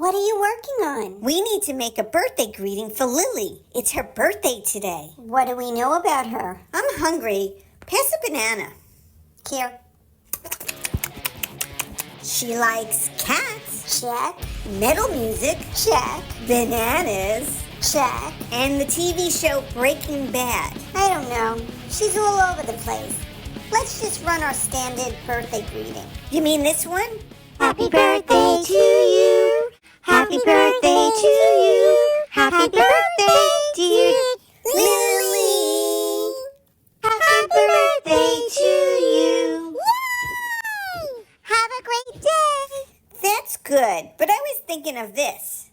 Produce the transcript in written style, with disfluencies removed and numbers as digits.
What are you working on? We need to make a birthday greeting for Lili. It's her birthday today. What do we know about her? I'm hungry. Pass a banana. Here. She likes cats. Check. Metal music. Check. Bananas. Check. And the TV show Breaking Bad. I don't know. She's all over the place. Let's just run our standard birthday greeting. You mean this one? Happy birthday to you. Happy birthday to you. Happy birthday, dear Lili. Happy birthday to you. Yay! Have a great day. That's good, but I was thinking of this.